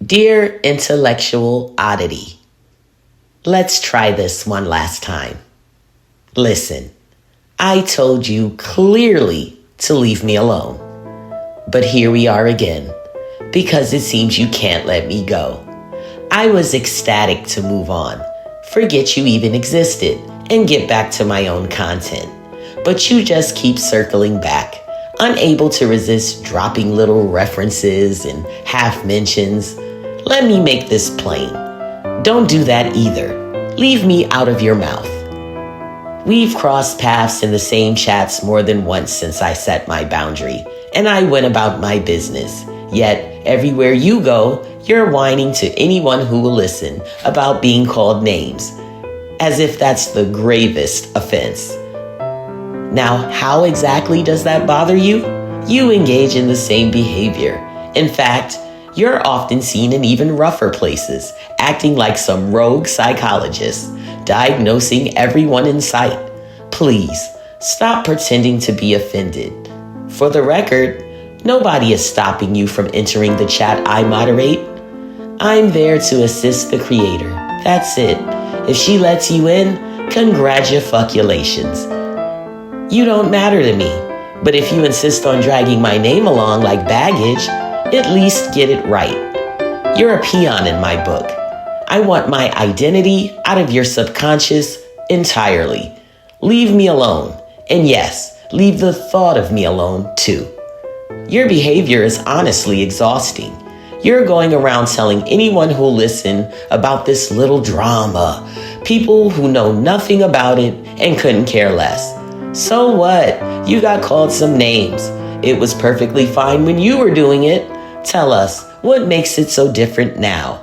Dear intellectual oddity, let's try this one last time. Listen, I told you clearly to leave me alone. But here we are again, because it seems you can't let me go. I was ecstatic to move on, forget you even existed, and get back to my own content. But you just keep circling back, unable to resist dropping little references and half mentions. Let me make this plain. Don't do that either. Leave me out of your mouth. We've crossed paths in the same chats more than once since I set my boundary, and I went about my business. Yet, everywhere you go, you're whining to anyone who will listen about being called names, as if that's the gravest offense. Now, how exactly does that bother you? You engage in the same behavior. In fact, you're often seen in even rougher places, acting like some rogue psychologist, diagnosing everyone in sight. Please, stop pretending to be offended. For the record, nobody is stopping you from entering the chat I moderate. I'm there to assist the creator. That's it. If she lets you in, congratulations. You don't matter to me, but if you insist on dragging my name along like baggage, at least get it right. You're a peon in my book. I want my identity out of your subconscious entirely. Leave me alone. And yes, leave the thought of me alone too. Your behavior is honestly exhausting. You're going around telling anyone who'll listen about this little drama, people who know nothing about it and couldn't care less. So what? You got called some names. It was perfectly fine when you were doing it. Tell us, what makes it so different now?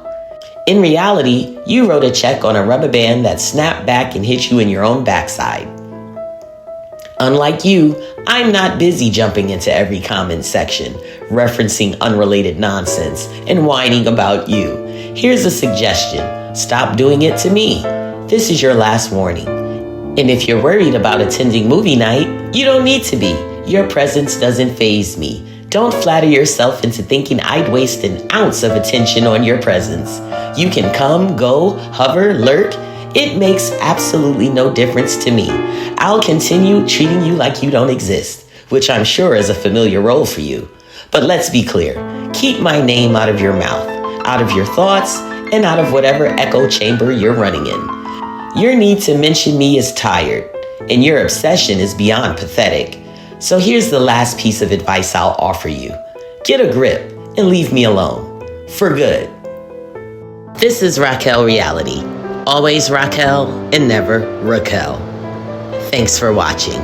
In reality, you wrote a check on a rubber band that snapped back and hit you in your own backside. Unlike you, I'm not busy jumping into every comment section, referencing unrelated nonsense and whining about you. Here's a suggestion. Stop doing it to me. This is your last warning. And if you're worried about attending movie night, you don't need to be. Your presence doesn't faze me. Don't flatter yourself into thinking I'd waste an ounce of attention on your presence. You can come, go, hover, lurk. It makes absolutely no difference to me. I'll continue treating you like you don't exist, which I'm sure is a familiar role for you. But let's be clear. Keep my name out of your mouth, out of your thoughts, and out of whatever echo chamber you're running in. Your need to mention me is tired, and your obsession is beyond pathetic. So here's the last piece of advice I'll offer you. Get a grip and leave me alone. For good. This is Raquel Reality. Always Raquel and never Raquel. Thanks for watching.